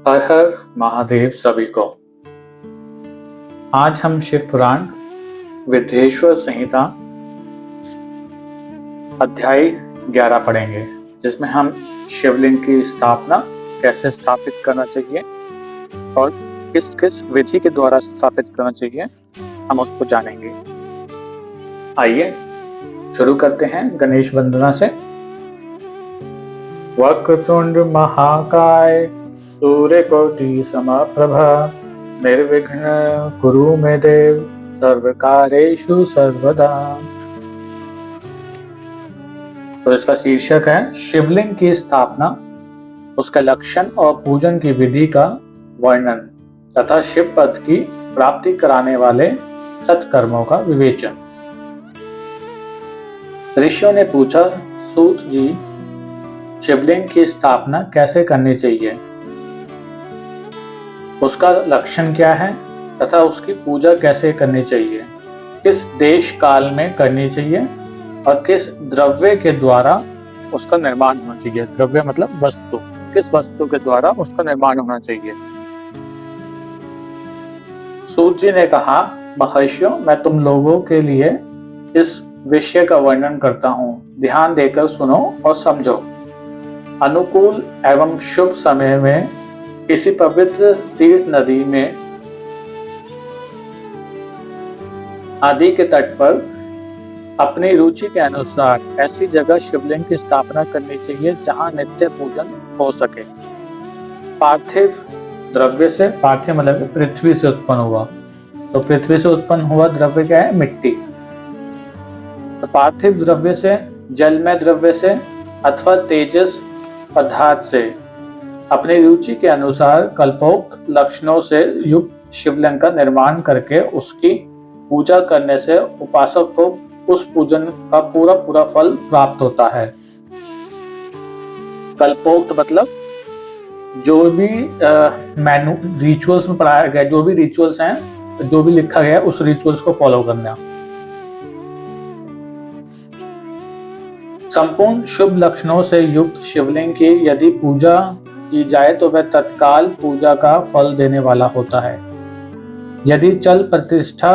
हर हर महादेव सभी को। आज हम शिव पुराण विद्येश्वर संहिता अध्याय 11 पढ़ेंगे, जिसमें हम शिवलिंग की स्थापना कैसे स्थापित करना चाहिए और किस किस विधि के द्वारा स्थापित करना चाहिए हम उसको जानेंगे। आइए शुरू करते हैं गणेश वंदना से। वक्रतुंड महाकाय सूर्यकोटि समप्रभा निर्विघ्न कुरु मे देव सर्वकार्येषु सर्वदा। तो इसका शीर्षक है शिवलिंग की स्थापना, उसका लक्षण और पूजन की विधि का वर्णन तथा शिव पद की प्राप्ति कराने वाले सत्कर्मों का विवेचन। ऋषियों ने पूछा, सूत जी, शिवलिंग की स्थापना कैसे करनी चाहिए, उसका लक्षण क्या है तथा उसकी पूजा कैसे करनी चाहिए, किस देश काल में करनी चाहिए और किस द्रव्य के द्वारा उसका निर्माण होना चाहिए। द्रव्य मतलब वस्तु, किस वस्तु के द्वारा उसका निर्माण होना चाहिए। सूत जी ने कहा, महर्षियों, मैं तुम लोगों के लिए इस विषय का वर्णन करता हूँ, ध्यान देकर सुनो और समझो। अनुकूल एवं शुभ समय में किसी पवित्र तीर्थ नदी में आदि के तट पर अपनी रुचि के अनुसार ऐसी जगह शिवलिंग की स्थापना करनी चाहिए जहां नित्य पूजन हो सके। पार्थिव द्रव्य से, पार्थिव मतलब पृथ्वी से उत्पन्न हुआ, तो पृथ्वी से उत्पन्न हुआ द्रव्य क्या है? मिट्टी। तो पार्थिव द्रव्य से, जलमय द्रव्य से अथवा तेजस पदार्थ से अपनी रुचि के अनुसार कल्पोक्त लक्षणों से युक्त शिवलिंग का निर्माण करके उसकी पूजा करने से उपासक को उस पूजन का पूरा फल प्राप्त होता है। कल्पोक्त मतलब जो भी रिचुअल्स में पढ़ाया गया, जो भी रिचुअल्स हैं, जो भी लिखा गया उस रिचुअल्स को फॉलो करना। संपूर्ण शुभ लक्षणों से युक्त शिवलिंग की यदि पूजा की जाए तो वह तत्काल पूजा का फल देने वाला होता है। यदि चल प्रतिष्ठा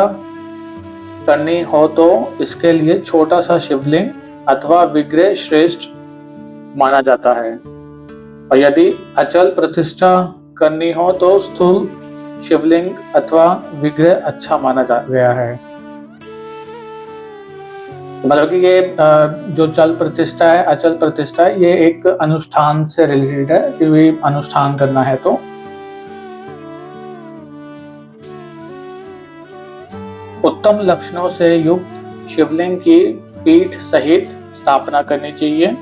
करनी हो तो इसके लिए छोटा सा शिवलिंग अथवा विग्रह श्रेष्ठ माना जाता है, और यदि अचल प्रतिष्ठा करनी हो तो स्थूल शिवलिंग अथवा विग्रह अच्छा माना गया है। मतलब कि ये जो चल प्रतिष्ठा है, अचल प्रतिष्ठा है, ये एक अनुष्ठान से रिलेटेड है कि भी अनुष्ठान करना है तो। उत्तम लक्षणों से युक्त शिवलिंग की पीठ सहित स्थापना करनी चाहिए।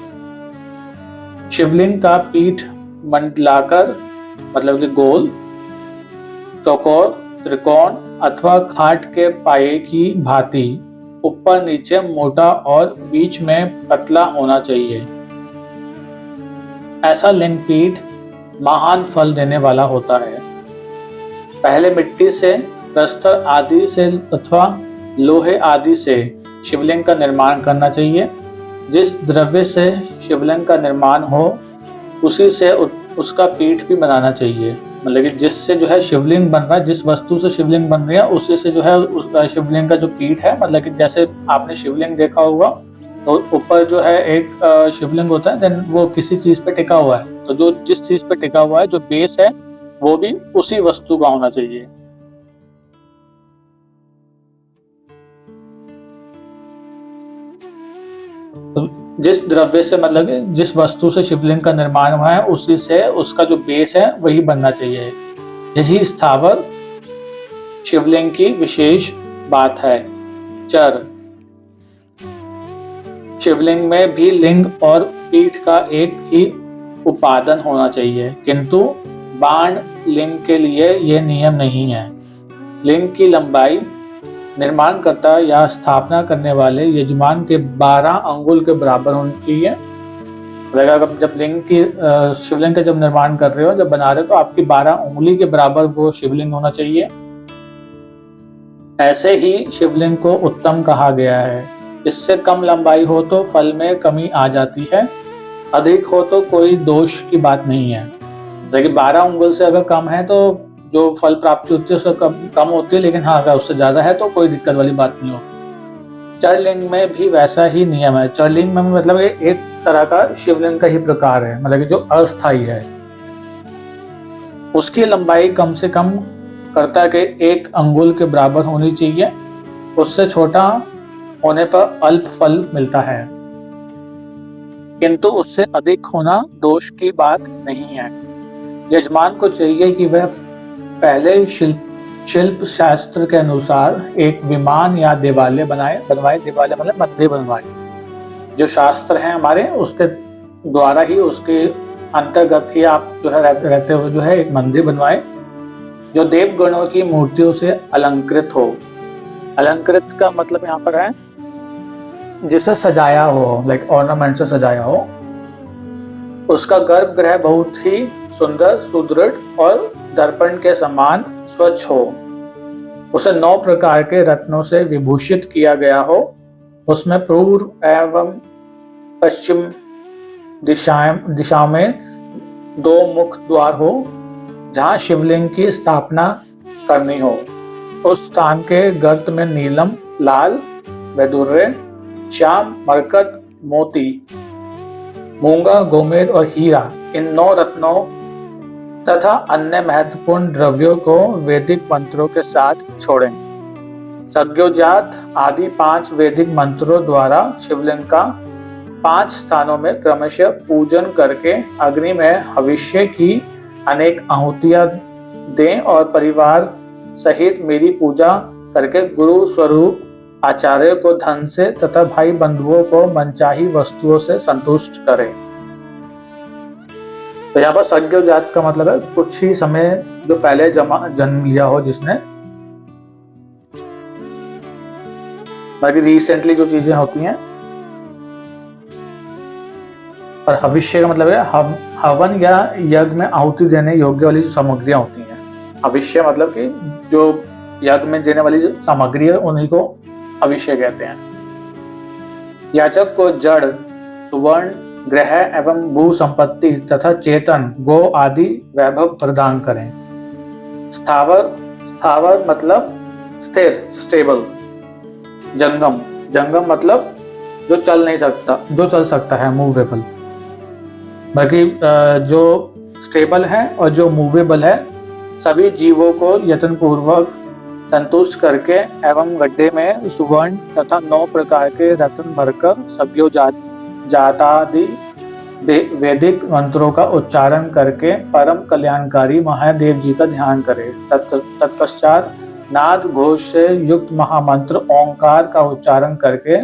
शिवलिंग का पीठ मंडलाकार मतलब कि गोल, चौकोर, त्रिकोण अथवा खाट के पाये की भांति ऊपर नीचे मोटा और बीच में पतला होना चाहिए। ऐसा लिंग पीठ महान फल देने वाला होता है। पहले मिट्टी से, प्रस्तर आदि से अथवा लोहे आदि से शिवलिंग का निर्माण करना चाहिए। जिस द्रव्य से शिवलिंग का निर्माण हो उसी से उसका पीठ भी बनाना चाहिए। मतलब कि जिससे जो है शिवलिंग बन रहा है, जिस वस्तु से शिवलिंग बन रही है उसी से जो है उसका शिवलिंग का जो पीठ है, मतलब कि जैसे आपने शिवलिंग देखा होगा तो ऊपर जो है एक शिवलिंग होता है, देन वो किसी चीज पे टिका हुआ है, तो जो जिस चीज पे टिका हुआ है जो बेस है वो भी उसी वस्तु का होना चाहिए। तो जिस द्रव्य से, मतलब जिस वस्तु से शिवलिंग का निर्माण हुआ है उसी से उसका जो बेस है वही बनना चाहिए। यही स्थावर शिवलिंग की विशेष बात है। चर, शिवलिंग में भी लिंग और पीठ का एक ही उपादान होना चाहिए, किंतु बाण लिंग के लिए यह नियम नहीं है। लिंग की लंबाई निर्माणकर्ता या स्थापना करने वाले यजमान के 12 अंगुल के बराबर होनी चाहिए। जब लिंग की शिवलिंग का जब निर्माण कर रहे हो, जब बना रहे हो, तो आपकी 12 उंगली के बराबर वो शिवलिंग होना चाहिए। ऐसे ही शिवलिंग को उत्तम कहा गया है। इससे कम लंबाई हो तो फल में कमी आ जाती है, अधिक हो तो कोई दोष की बात नहीं है। लेकिन 12 अंगुल से अगर कम है तो जो फल प्राप्ति होती है उससे कम कम होती है, लेकिन हाँ अगर उससे ज्यादा है तो कोई दिक्कत वाली बात नहीं होगी। चरलिंग में भी वैसा ही नियम है। चरलिंग में मतलब ये एक तरह का शिवलिंग का ही प्रकार है, मतलब कि जो अस्थाई है। उसकी लंबाई कम से कम करता के 1 अंगुल के बराबर होनी चाहिए। उससे छोटा होने पर अल्प फल मिलता है, किंतु उससे अधिक होना दोष की बात नहीं है। यजमान को चाहिए कि वह पहले शिल्प शास्त्र के अनुसार एक विमान या देवालय बनवाए। देवालय मतलब मंदिर बनवाए। जो शास्त्र हैं हमारे उसके द्वारा ही, उसके अंतर्गत ही आप जो है रहते हुए जो है एक मंदिर बनवाए जो देवगणों की मूर्तियों से अलंकृत हो। अलंकृत का मतलब यहाँ पर है जिसे सजाया हो, लाइक ऑर्नामेंट से सजाया हो। उसका गर्भगृह बहुत ही सुंदर, सुदृढ़ और दर्पण के समान स्वच्छ हो। उसे 9 प्रकार के रत्नों से विभूषित किया गया हो। उसमें पूर्व एवं पश्चिम दिशा में 2 मुख्य द्वार हो जहां शिवलिंग की स्थापना करनी हो। उस स्थान के गर्त में नीलम, लाल, वैदुर्य, श्याम, मरकत, मोती, मूंगा, गोमेद और हीरा, इन 9 रत्नों तथा अन्य महत्वपूर्ण द्रव्यों को वैदिक मंत्रों के साथ छोड़ें। सज्ञोजात आदि 5 वैदिक मंत्रों द्वारा शिवलिंग का 5 स्थानों में क्रमशः पूजन करके अग्नि में हविष्य की अनेक आहुतियां दें और परिवार सहित मेरी पूजा करके गुरु स्वरूप आचार्य को धन से तथा भाई बंधुओं को मनचाही वस्तुओं से संतुष्ट करें। तो यहाँ पर सज्ञोजात का मतलब है कुछ ही समय जो पहले जन्म लिया हो जिसने, बाकी रिसेंटली जो चीजें होती हैं। और हविष्य का मतलब है हवन या यज्ञ में आहुति देने योग्य वाली जो सामग्रियां होती हैं। हविष्य मतलब कि जो यज्ञ में देने वाली जो सामग्री है उन्हीं को हविष्य कहते हैं। याचक को जड़, सुवर्ण, ग्रह एवं भू संपत्ति तथा चेतन गो आदि वैभव प्रदान करें। स्थावर मतलब स्थिर, स्टेबल। जंगम मतलब जो चल नहीं सकता, जो चल सकता है, मूवेबल। बाकी जो स्टेबल है और जो मूवेबल है, सभी जीवों को यत्न पूर्वक संतुष्ट करके एवं गड्ढे में सुवर्ण तथा 9 प्रकार के रत्न भरकर सज्ञोजातादि वैदिक मंत्रों का उच्चारण करके परम कल्याणकारी महादेव जी का ध्यान करें। तत्पश्चात नाद घोष से युक्त महामंत्र ओंकार का उच्चारण करके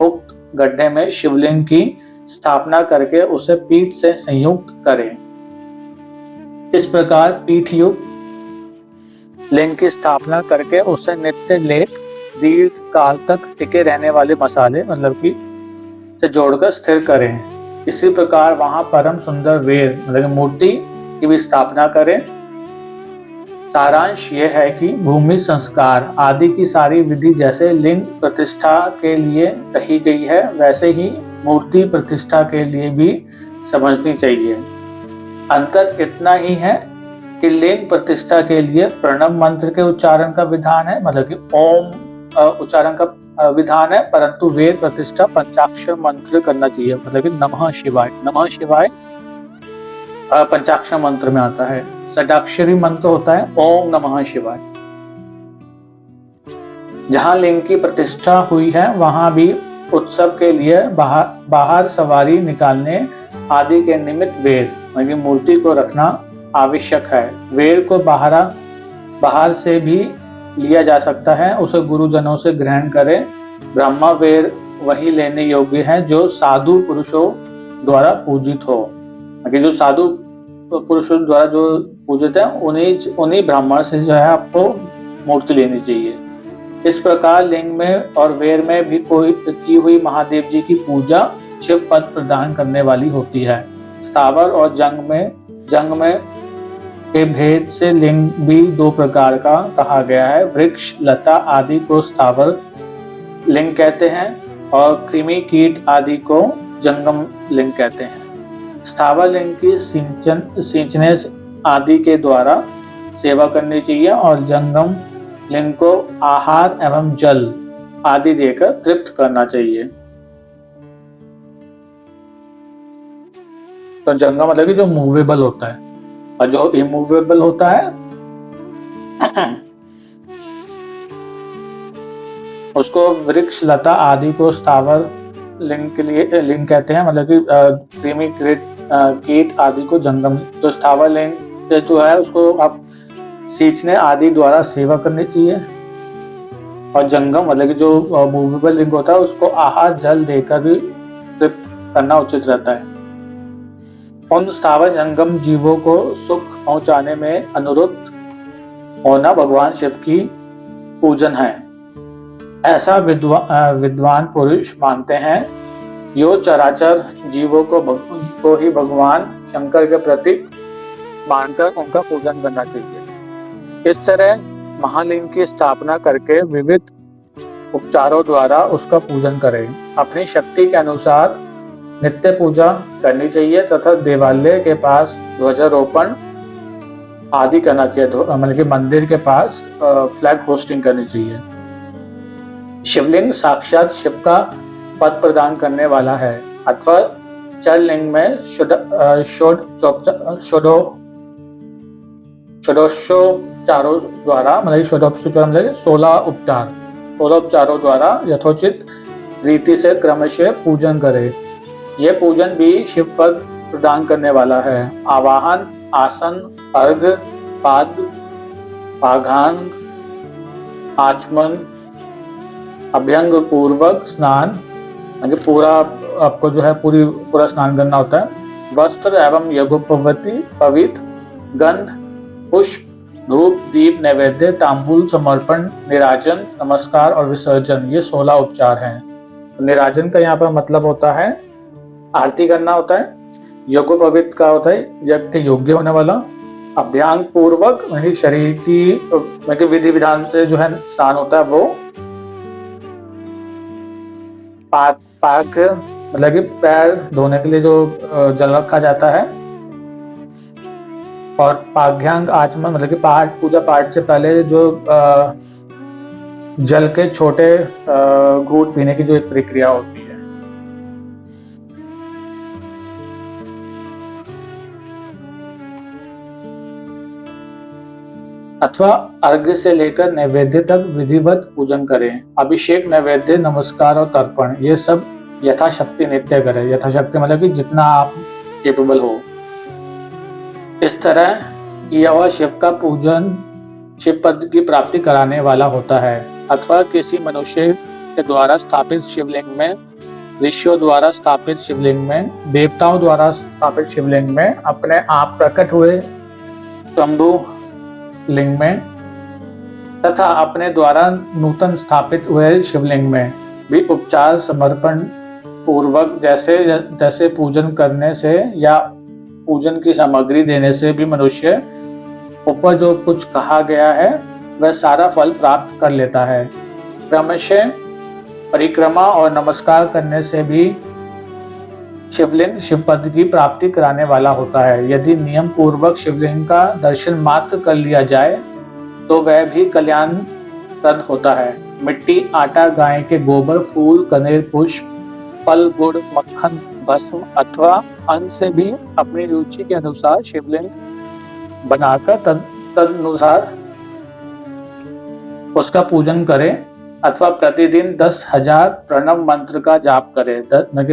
उक्त गड्ढे में शिवलिंग की स्थापना करके उसे पीठ से संयुक्त करें। इस प्रकार पीठ युक्त लिंग की स्थापना करके उसे नित्य लेप दीर्घ काल तक टिके रहने वाले मसाले मतलब कि से जोड़कर स्थिर करें। इसी प्रकार वहां परम सुंदर वेद मतलब मूर्ति की भी स्थापना करें। सारांश यह है कि भूमि संस्कार आदि की सारी विधि जैसे लिंग प्रतिष्ठा के लिए कही गई है, वैसे ही मूर्ति प्रतिष्ठा के लिए भी समझनी चाहिए। अंतर इतना ही है कि लिंग प्रतिष्ठा के लिए प्रणव मंत्र के उच्चारण का विधान है, मतलब कि ओम उच्चारण का विधान है, परंतु वेद प्रतिष्ठा पंचाक्षर मंत्र करना चाहिए, मतलब कि नमः शिवाय। नमः शिवाय पंचाक्षर मंत्र में आता है। षडाक्षरी मंत्र होता है ओम नमः शिवाय। जहां लिंग की प्रतिष्ठा हुई है वहां भी उत्सव के लिए बाहर सवारी निकालने आदि के निमित्त वेद मतलब मूर्ति को रखना आवश्यक है। वेद को बाहर से भी लिया जा सकता है, उसे गुरुजनों से ग्रहण करें। ब्रह्मा वेद वही लेने योग्य है जो साधु पुरुषों द्वारा पूजित हो। जो साधु पुरुषों द्वारा जो पूजित है उन्हीं ब्राह्मण से जो है आपको मूर्ति लेनी चाहिए। इस प्रकार लिंग में और वेद में भी की हुई महादेव जी की पूजा शिव पद प्रदान करने वाली होती है। स्थावर और जंग में के भेद से लिंग भी 2 प्रकार का कहा गया है। वृक्ष लता आदि को स्थावर लिंग कहते हैं और कृमि कीट आदि को जंगम लिंग कहते हैं। स्थावर लिंग की सींचने आदि के द्वारा सेवा करनी चाहिए और जंगम लिंग को आहार एवं जल आदि देकर तृप्त करना चाहिए। तो जंगम मतलब कि जो मूवेबल होता है, और जो इमूवेबल होता है उसको वृक्ष लता आदि को स्थावर लिंग के लिए लिंग कहते हैं, मतलब कि कृमि कीट आदि को जंगम। तो स्थावर लिंग जो है उसको आप सींचने आदि द्वारा सेवा करनी चाहिए, और जंगम मतलब कि जो मूवेबल लिंग होता है उसको आहार जल देकर भी तृप्त करना उचित रहता है। उन स्थावर जंगम जीवों को सुख पहुंचाने में अनुरुक्त होना भगवान शिव की पूजन है, ऐसा विद्वान पुरुष मानते हैं। यो चराचर जीवों को ही भगवान शंकर के प्रतीक मानकर उनका पूजन करना चाहिए। इस तरह महालिंग की स्थापना करके विविध उपचारों द्वारा उसका पूजन करें। अपनी शक्ति के अनुसार नित्य पूजा करनी चाहिए तथा देवालय के पास ध्वजारोपण आदि करना चाहिए, मतलब कि मंदिर के पास फ्लैग होस्टिंग करनी चाहिए। शिवलिंग साक्षात शिव का पद प्रदान करने वाला है, अथवा चर लिंग में षोडशोपचारों द्वारा, मतलब षोडशोपचार मतलब 16 उपचारों द्वारा यथोचित रीति से क्रमशः पूजन करे। यह पूजन भी शिव पद प्रदान करने वाला है। आवाहन, आसन, अर्घ, पाद, पाघांग, आचमन, अभ्यंग पूर्वक स्नान, मतलब पूरा आपको जो है पूरा स्नान करना होता है। वस्त्र एवं यज्ञोपवीत पवित्र, गंध, पुष्प, धूप, दीप, नैवेद्य, तांबूल समर्पण, निराजन, नमस्कार और विसर्जन, ये 16 उपचार हैं। निराजन का यहाँ पर मतलब होता है आरती करना होता है। यज्ञोपवीत का होता है यज्ञ के योग्य होने वाला। अभ्यांग पूर्वक शरीर की विधि विधान से जो है स्नान होता है वो। पाक मतलब कि पैर धोने के लिए जो जल रखा जाता है। और पाघ्यांग आचमन मतलब कि पूजा पाठ से पहले जो जल के छोटे घूंट पीने की जो एक प्रक्रिया होती है। अथवा अर्घ्य से लेकर नैवेद्य तक विधिवत पूजन करें। अभिषेक, नैवेद्य, नमस्कार और तर्पण, ये सब यथाशक्ति नित्य करें। यथाशक्ति मतलब कि जितना आप केपेबल हो। इस तरह किया हुआ शिव का पूजन शिव पद की प्राप्ति कराने वाला होता है। अथवा किसी मनुष्य के द्वारा स्थापित शिवलिंग में, ऋषियों द्वारा स्थापित शिवलिंग में, देवताओं द्वारा स्थापित शिवलिंग में, अपने आप प्रकट हुए शंभु लिंग में तथा अपने द्वारा नूतन स्थापित हुए शिवलिंग में भी उपचार समर्पण पूर्वक जैसे पूजन करने से या पूजन की सामग्री देने से भी मनुष्य ऊपर जो कुछ कहा गया है वह सारा फल प्राप्त कर लेता है। क्रमशः परिक्रमा और नमस्कार करने से भी शिवलिंग शिव पद की प्राप्ति कराने वाला होता है। यदि नियम पूर्वक शिवलिंग का दर्शन मात्र कर लिया जाए तो वह भी कल्याणप्रद होता है। मिट्टी, आटा, गाय के गोबर, फूल, कनेर, पुष्प, फल, गुड़, मक्खन, भस्म अथवा अन्न से भी अपनी रुचि के अनुसार शिवलिंग बनाकर तदनुसार उसका पूजन करें। अथवा प्रतिदिन 10,000 प्रणव मंत्र का जाप करे।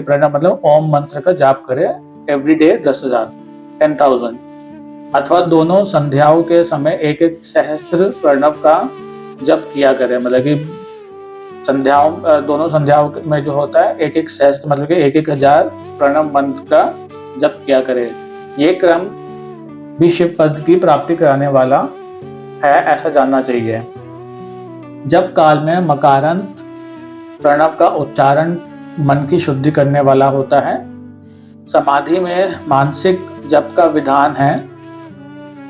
प्रणव मतलब ओम मंत्र का जाप करे एवरी डे 10,000। अथवा दोनों संध्याओं के समय एक एक सहस्त्र प्रणव का जप किया करे। मतलब कि दोनों संध्याओं में जो होता है एक एक सहस्त्र मतलब कि 1,000 प्रणव मंत्र का जप किया करे। ये क्रम भी शिव पद की प्राप्ति कराने वाला है, ऐसा जानना चाहिए। जब काल में मकारांत प्रणव का उच्चारण मन की शुद्धि करने वाला होता है। समाधि में मानसिक जप का विधान है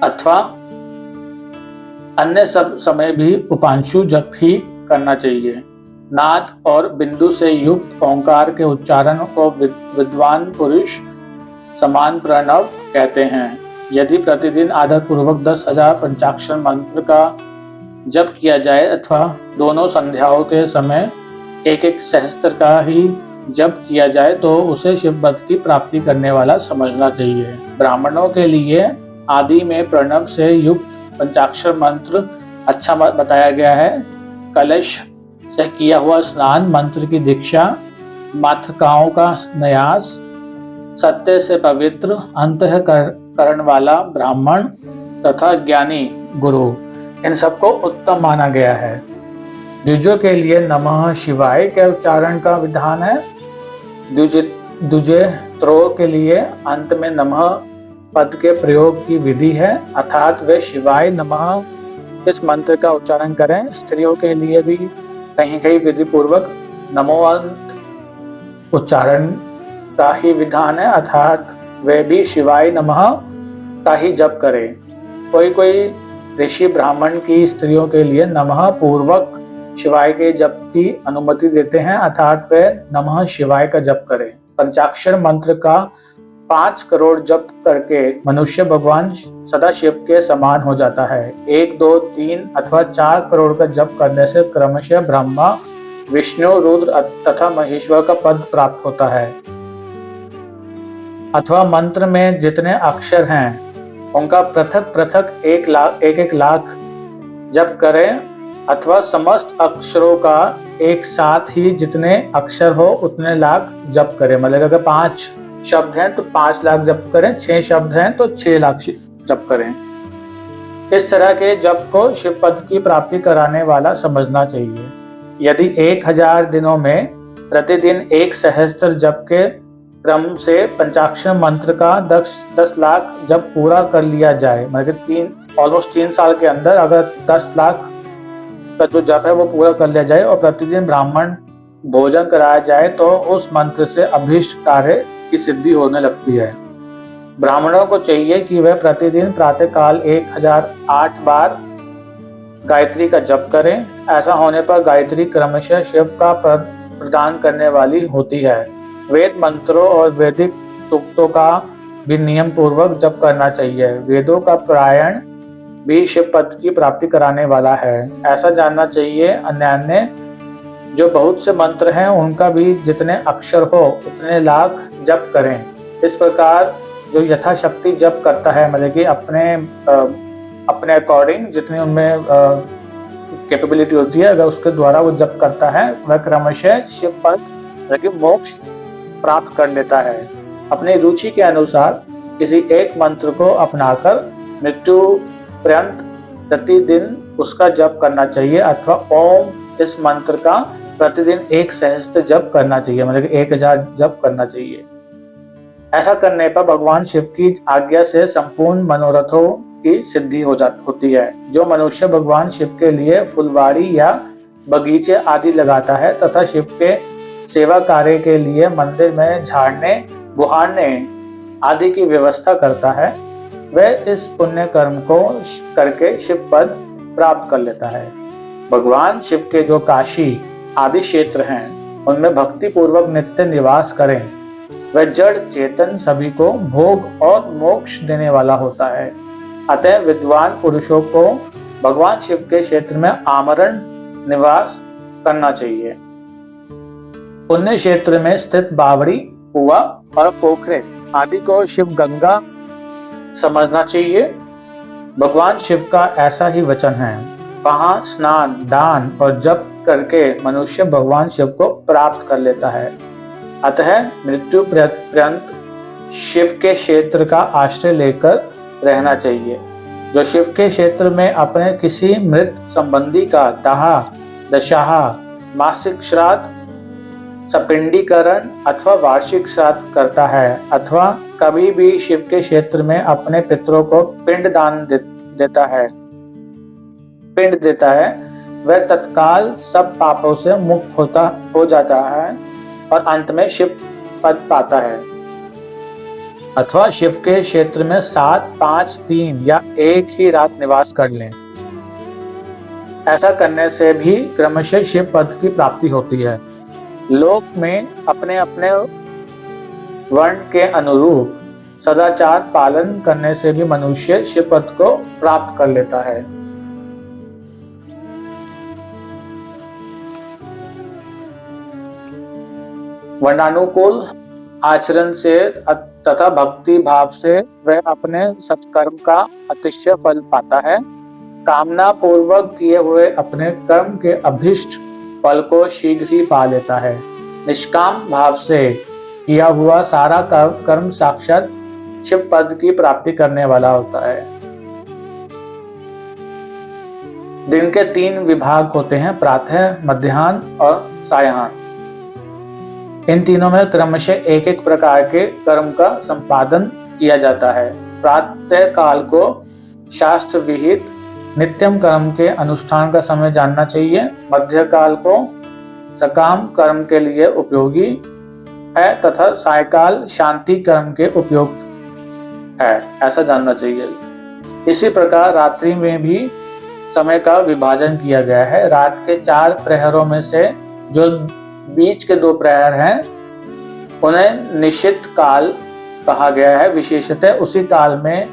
अथवा अन्य सब समय भी उपांशु जप ही करना चाहिए। नाद और बिंदु से युक्त ओंकार के उच्चारण को विद्वान पुरुष समान प्रणव कहते हैं। यदि प्रतिदिन आदत पूर्वक 10,000 पंचाक्षर मंत्र का जप किया जाए अथवा दोनों संध्याओं के समय एक एक सहस्त्र का ही जप किया जाए तो उसे शिव पद की प्राप्ति करने वाला समझना चाहिए। ब्राह्मणों के लिए आदि में प्रणव से युक्त पंचाक्षर मंत्र अच्छा बताया गया है। कलश से किया हुआ स्नान, मंत्र की दीक्षा, मातृकाओं का न्यास, सत्य से पवित्र अंतःकरण वाला ब्राह्मण तथा ज्ञानी गुरु, इन सबको उत्तम माना गया है। द्विजों के लिए नमः शिवाय के उच्चारण का विधान है। द्विजे त्रो के लिए अंत में नमः पद के प्रयोग की विधि है, अर्थात वे शिवाय नमः इस मंत्र का उच्चारण करें। स्त्रियों के लिए भी कहीं कहीं विधि पूर्वक नमोवंत उच्चारण का ही विधान है, अर्थात वे भी शिवाय नमः का ही जप करें। कोई ऋषि ब्राह्मण की स्त्रियों के लिए नमः पूर्वक शिवाय के जप की अनुमति देते हैं, अर्थात वे नमः शिवाय का जप करें। पंचाक्षर मंत्र का 5 करोड़ जप करके मनुष्य भगवान सदाशिव के समान हो जाता है। 1, 2, 3 अथवा 4 करोड़ का जप करने से क्रमशः ब्रह्मा, विष्णु, रुद्र तथा महेश्वर का पद प्राप्त होता है। अथवा मंत्र में जितने अक्षर हैं उनका पृथक पृथक 1 लाख जप करें, अथवा समस्त अक्षरों का एक साथ ही जितने अक्षर हो उतने लाख जप करें। मतलब अगर 5 शब्द हैं तो 5 लाख जप करें, 6 शब्द हैं तो 6 लाख जप करें। इस तरह के जप को शिव पद की प्राप्ति कराने वाला समझना चाहिए। यदि 1000 दिनों में प्रतिदिन 1 सहस्त्र जप के क्रम से पंचाक्षर मंत्र का 10 लाख जप पूरा कर लिया जाए, मतलब ऑलमोस्ट 3 साल के अंदर अगर 10 लाख का जो जप है वो पूरा कर लिया जाए और प्रतिदिन ब्राह्मण भोजन कराया जाए तो उस मंत्र से अभीष्ट कार्य की सिद्धि होने लगती है। ब्राह्मणों को चाहिए कि वह प्रतिदिन प्रातःकाल 1008 बार गायत्री का जप करें। ऐसा होने पर गायत्री क्रमशः शिव का प्रदान करने वाली होती है। वेद मंत्रों और वैदिक सूक्तों का भी नियम पूर्वक जप करना चाहिए। वेदों का पारायण भी शिव पद की प्राप्ति कराने वाला है, ऐसा जानना चाहिए। अन्य जो बहुत से मंत्र हैं उनका भी जितने अक्षर हो उतने लाख जप करें। इस प्रकार जो यथाशक्ति जप करता है, मतलब कि अपने अकॉर्डिंग जितनी उनमें कैपेबिलिटी होती है, अगर उसके द्वारा वो जप करता है वह क्रमशः शिव पद मतलब कि मोक्ष प्राप्त कर लेता है। अपनी रुचि के अनुसार किसी एक मंत्र को अपनाकर मृत्यु पर्यंत प्रतिदिन उसका जप करना चाहिए, अथवा ओम इस मंत्र का प्रतिदिन 1 सहस्त्र जप करना चाहिए, मतलब 1000 जप करना चाहिए। ऐसा करने पर भगवान शिव की आज्ञा से संपूर्ण मनोरथों की सिद्धि होती है। जो मनुष्य भगवान शिव के लिए फुलवारी या बगीचे आदि लगाता है तथा शिव के सेवा कार्य के लिए मंदिर में झाड़ने, बुहारने आदि की व्यवस्था करता है, वह इस पुण्य कर्म को करके शिव पद प्राप्त कर लेता है। भगवान शिव के जो काशी आदि क्षेत्र हैं उनमें भक्ति पूर्वक नित्य निवास करें। वह जड़ चेतन सभी को भोग और मोक्ष देने वाला होता है। अतः विद्वान पुरुषों को भगवान शिव के क्षेत्र में आमरण निवास करना चाहिए। पुण्य क्षेत्र में स्थित बावड़ी, कुआ और पोखरे आदि को शिव गंगा समझना चाहिए। भगवान शिव का ऐसा ही वचन है, वहां स्नान, दान और जप करके मनुष्य भगवान शिव को प्राप्त कर लेता है। अतः मृत्यु पर्यंत शिव के क्षेत्र का आश्रय लेकर रहना चाहिए। जो शिव के क्षेत्र में अपने किसी मृत संबंधी का दाह, दशहा, मासिक श्राद्ध, सपिंडीकरण अथवा वार्षिक श्राद्ध करता है, अथवा कभी भी शिव के क्षेत्र में अपने पितरों को पिंड दान देता है, वह तत्काल सब पापों से मुक्त हो जाता है और अंत में शिव पद पाता है। अथवा शिव के क्षेत्र में 7, 5, 3 या एक ही रात निवास कर लें। ऐसा करने से भी क्रमशः शिव पद की प्राप्ति होती है। लोक में अपने अपने वर्ण के अनुरूप सदाचार पालन करने से भी मनुष्य शिव पद को प्राप्त कर लेता है। वर्णानुकूल आचरण से तथा भक्ति भाव से वह अपने सत्कर्म का अतिशय फल पाता है। कामना पूर्वक किए हुए अपने कर्म के अभीष्ट फल को शीघ्र ही पा लेता है। निष्काम भाव से किया हुआ सारा कर्म साक्षात शिव पद की प्राप्ति करने वाला होता है। दिन के 3 विभाग होते हैं, प्रातः, मध्याह्न और सायंकाल। इन तीनों में क्रमशः एक एक प्रकार के कर्म का संपादन किया जाता है। प्रातः काल को शास्त्र विहित नित्यम कर्म के अनुष्ठान का समय जानना चाहिए। मध्य काल को सकाम कर्म के लिए उपयोगी है तथा सायकाल शांति कर्म के उपयुक्त है, ऐसा जानना चाहिए। इसी प्रकार रात्रि में भी समय का विभाजन किया गया है। रात के 4 प्रहरों में से जो बीच के 2 प्रहर हैं उन्हें निश्चित काल कहा गया है। विशेषतः उसी काल में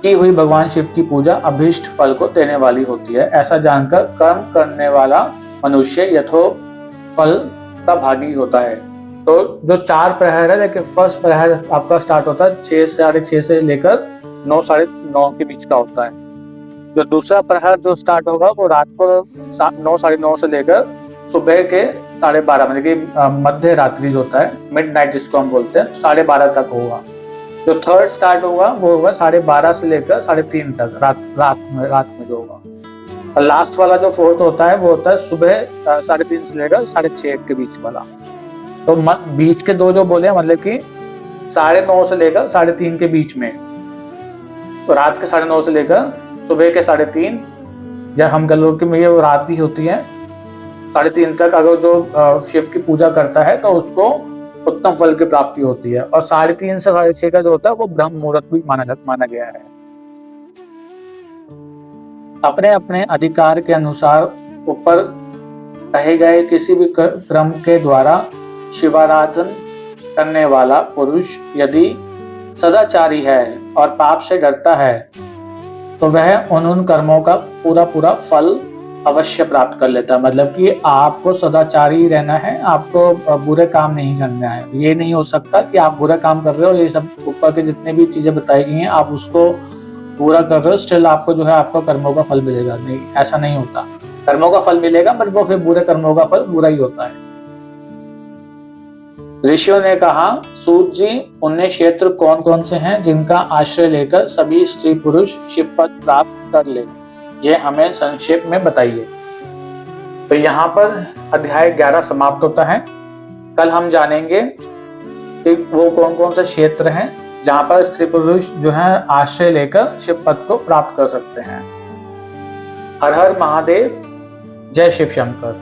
की हुई भगवान शिव की पूजा अभीष्ट फल को देने वाली होती है। ऐसा जानकर कर्म करने वाला मनुष्य यथो फल का भागी होता है। तो जो 4 प्रहर है, देखिए फर्स्ट प्रहर आपका स्टार्ट होता है 6 साढ़े 6 से लेकर 9 साढ़े 9 के बीच का होता है। जो दूसरा प्रहर जो स्टार्ट होगा वो रात को 9 साढ़े 9 से लेकर सुबह के 12:30 मतलब कि मध्य रात्रि जो होता है, मिड नाइट जिसको हम बोलते हैं, 12:30 तक होगा। जो थर्ड स्टार्ट होगा वो होगा 12:30 से लेकर 3:30 तक रात में जो होगा। और लास्ट वाला जो फोर्थ होता है वो होता है सुबह 3:30 से लेकर 6:30 के बीच वाला। तो बीच के 2 जो बोले मतलब कि 9:30 से लेकर 3:30 के बीच में, तो रात के 9:30 से लेकर सुबह के 3:30, जब हम कह लो कि ये रात ही होती है 3:30 तक अगर जो शिव की पूजा करता है तो उसको उत्तम फल की प्राप्ति होती है। और 3:30 से 6:30 का जो होता है वो ब्रह्म मुहूर्त भी माना गया है। अपने अपने अधिकार के अनुसार ऊपर कहे गए किसी भी क्रम के द्वारा शिवाराधन करने वाला पुरुष यदि सदाचारी है और पाप से डरता है तो वह उन कर्मों का पूरा फल अवश्य प्राप्त कर लेता है। मतलब कि आपको सदाचारी रहना है, आपको बुरे काम नहीं करना है। ये नहीं हो सकता कि आप बुरा काम कर रहे हो, ये सब ऊपर के जितने भी चीजें बताई गई हैं आप उसको पूरा कर रहे हो, स्टिल आपको जो है आपको कर्मों का फल मिलेगा। नहीं, ऐसा नहीं होता। कर्मों का फल मिलेगा बट वो फिर बुरे कर्मों का फल बुरा ही होता है। ऋषियों ने कहा, सूत जी, उन्हें क्षेत्र कौन कौन से हैं जिनका आश्रय लेकर सभी स्त्री पुरुष शिव पद प्राप्त कर ले, ये हमें संक्षेप में बताइए। तो यहाँ पर अध्याय 11 समाप्त होता है। कल हम जानेंगे कि वो कौन कौन से क्षेत्र हैं जहाँ पर स्त्री पुरुष जो है आश्रय लेकर शिव पद को प्राप्त कर सकते हैं। हर हर महादेव, जय शिव शंकर।